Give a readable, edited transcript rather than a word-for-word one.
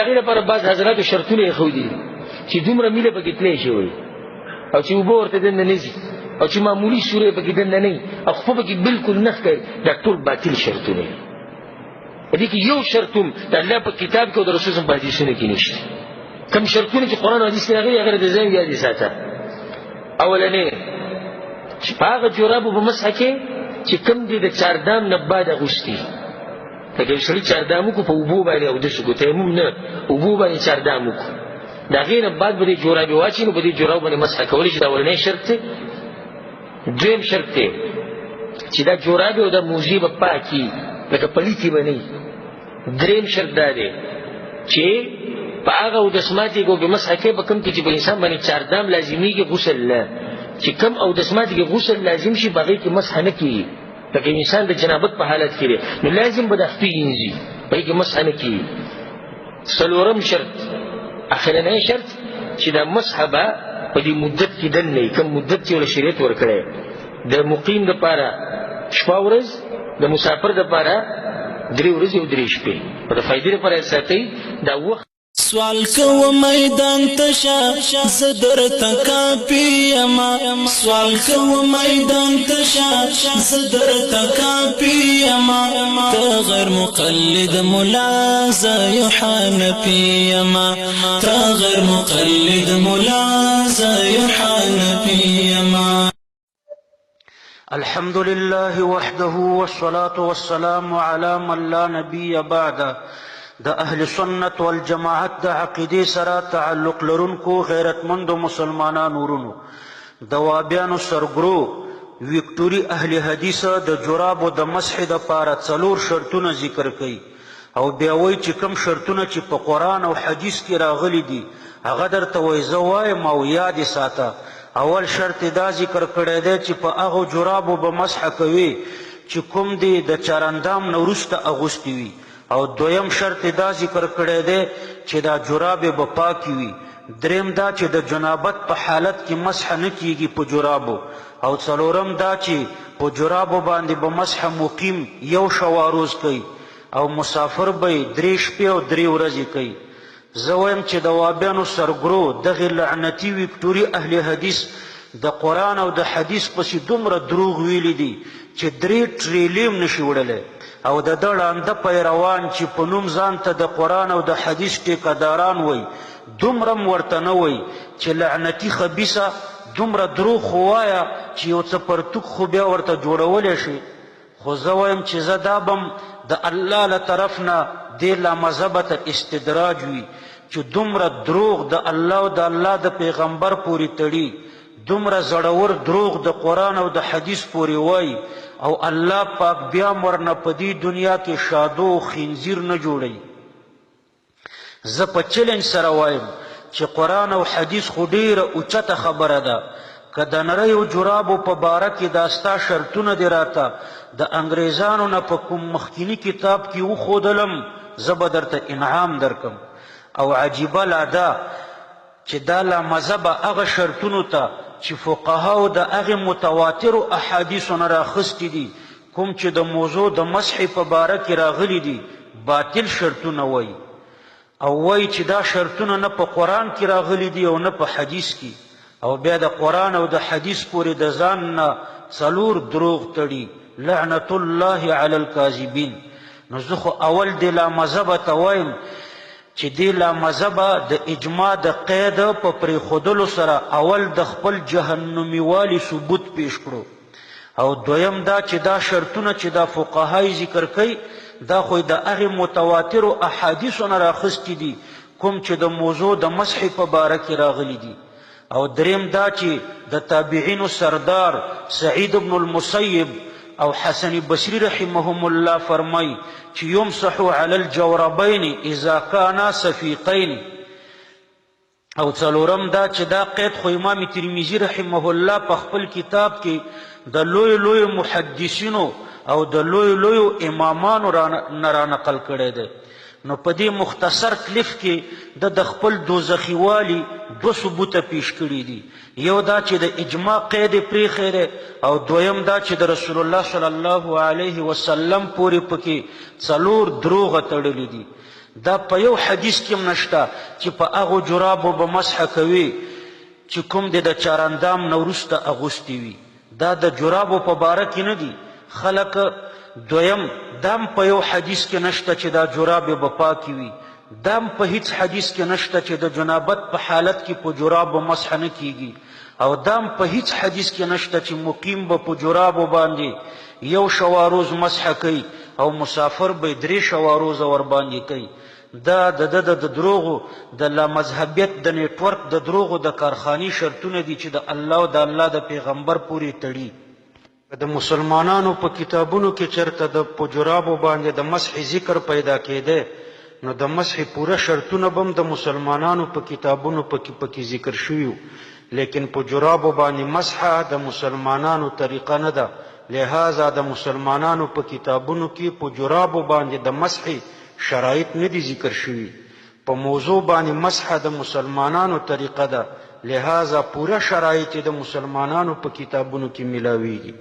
هغې لپاره بعض حضراتو شرطونه یې ښودي چې دومره میله پکې تللی شي وایي او چې اوبه ورته دننه نه ځي او چې معمولي سوری پکې دننه نه وي او خپه پکې بلکل نه ښکاري دا ټول باطل شرطونه دي. په دې کې یو شرط هم د الله په کتاب کې او د رسول په حدیثونو کې نشته. کوم شرطونه چې قرآن او حدیث کې راغلي هغه د ځان یاد ساته. اولنی چې په هغه جرابو په مسح کې چې کوم دي د چاردام نه بعد اغوستي لکه یو سړي چاردام وکړو په اوبو باندې اودس وکړو تیمم نه اوبو باندې چاردام وکړو د هغې نه بعد به دې جرابې واچوي نو په دې جرابو باندې مسح کولی شي. دا اولنی شرط دی. دویم شرط دی چې دا جرابې او دا موزې به پاکي لکه پلیتې به نه وي. دریم شرط دا دی چې په هغه اودسماتې کې او په مسح کې به کوم کې چې په انسان باندې چاردام لازمیږي غسل نه چې کوم اودسماتې کې غسل لازم شي په هغې کې مسح نه کېږي لکه انسان د جنابت په حالت کې دی نو لازم به د خپې وینځي په هغې کې مسح نه کېږي. څلورم شرط اخرنی شرط چې دا مسح به په دې مدت کې دننه وي کوم مدت چې ورله شریعت ورکړی د مقیم دپاره شپه ورځ د مسافر دپاره 3 ورځې او 3 شپې په د فایدې لپاره یې ساتئ دا وخت. سوال کو میدان تشا زدر تکاپی یما سوال کو میدان تشا زدر تکاپی یما تا غیر مقلد ملا زای حنفی یما تا غیر مقلد ملا زای حنفی یما. الحمد لله وحده والصلاة والسلام على من لا نبي بعده. د اهل سنت والجماعت د عقیدې سره تعلق لرونکو غیرتمندو مسلمانانو ورونو د وابیانو سرګرو ویکټوري اهل حدیثه د جرابو د مسح دپاره 4 شرطونه ذکر کوي او بیا وایي چې کوم شرطونه چې په قرآن او حدیث کې راغلي دي هغه درته وایي زه وایم او یاد یې ساته. اول شرط دا ذکر کړی دی چې په هغو جرابو به مسح کوي چې کوم دی د چارندام نه وروسته اغوستي وي او دویم شرط دا ذکر کړی دی چې دا جرابې به پاکې وي. دریم دا چې د جنابت په حالت کې مسح نه کیږي په جرابو او څلورم دا چې په جرابو باندې به مسح مقیم 1 شوا روز کوي او مسافر به 3 شپې او 3 ورځې کوي. زه وایم چې د وابیانو سرګرو دغې لعنتي ویکټوري اهل حدیث د قرآن او د حدیث پسې دومره دروغ ویلي دي چې 3 ټریلیون نشي وړلی او د ده ړانده پیروان چې په نوم ځان ته د قرآن او د حدیث ټیکهداران وایي دومره م ورته نه وایي چې لعنتي خبیثه دومره دروغ خو وایه چې یو څه پرتوک خو بیا ورته جوړولی شي. خو زه وایم چې زه دا بم د الله له طرف نه دې لامذهبه ته استدراج وي چې دومره دروغ د الله او د الله د پیغمبر پورې تړي دومره زړور دروغ د قرآن او د حدیث پورې وایي او الله پاک بیا ورنه په دې دنیا کې شادو او خنزیر نه جوړوي. زه په چلنج سره وایم چې قرآن او حدیث خو ډیره اوچته خبره ده که د نریو جرابو په باره کې دا ستا شرطونه دې راته د انګریزانو نه په کوم مخکیني کتاب کې وښودلم زه به درته انعام درکم. او عجیبه لا ده چې دا لامذهبه هغه شرطونو ته چې فقهاو د هغې متواترو احادیثو نه راخیستي دي کوم چې د موضوع د مسح په باره کې راغلي دي باطل شرطونه وایي او وایي چې دا شرطونه نه په قرآن کې راغلي دي او نه په حدیث کې او بیا د قرآن او د حدیث پورې د ځان نه 4 دروغ تړي. لعنت الله علی الکاذبین. نو زه خو اول د لامذهبه ته وایم چې دې لامذهبه د اجماع د قید په پرېښودلو سره اول د خپل جهنمي والي ثبوت پیش کړو او دویم دا چې دا شرطونه چې دا فقهای ذکر کوي دا خو د هغې متواترو احادیثو نه راخیستي دي کوم چې د موضوع د مسح په باره کې راغلي دي او دریم دا چې د تابعینو سردار سعید بن المسیب او حسن بصری رحمهم الله فرمای چې یمسحو علی الجوربین اذا کانا صفیقین او څلورم دا چې دا قید خو امام ترمذی رحمه الله په خپل کتاب کې د لوی محدثینو او د لوی امامانو نه رانقل کړی دی. نو په دې مختصر کلیف کې د خپل دوزخي والي 2 ثبوته پیش کړي دي. یو دا چې د اجماع قید پرېښی دی او دویم دا چې د رسول الله صلی الله علیه وسلم پورې پکې 4 دروغه تړلي دي. دا په یو حدیث کې هم نشته چې په هغو جرابو به مسح کوي چې کوم د چاراندام نه وروسته اغوستي وي. دا د جرابو په باره کې نه دي خلک. دویم دام په یو حدیث کې نشته چې دا جرابې به پاکې وي. دام په هیڅ حدیث کې نشته چې د جنابت په حالت کې په جرابو مسح نه کیږي. او دام په هیڅ حدیث کې نشته چې مقیم به په جرابو باندې یو شوا روز مسح کوي او مسافر به 3 شوا روز ور باندې کوي. دا د دروغو د لامذهبیت د نیټورک د دروغو د کارخانې شرطونه دي چې د الله او د الله د پیغمبر پورې تړي. د مسلمانانو په کتابونو کې چرته د په جرابو باندې د مسح ذکر پیدا کېده نو د مسح پوره شرطونه به هم د مسلمانانو په کتابونو پکې ذکر شوي، لیکن په جرابو باندې مسح د مسلمانانو طریقه نه ده. لہذا د مسلمانانو په کتابونو کې په جرابو باندې د مسح شرایط نه دي ذکر شوي. په موضوع باندې مسح د مسلمانانو طریقه ده، لہذا پوره شرایط د مسلمانانو په کتابونو کې ملاویږي.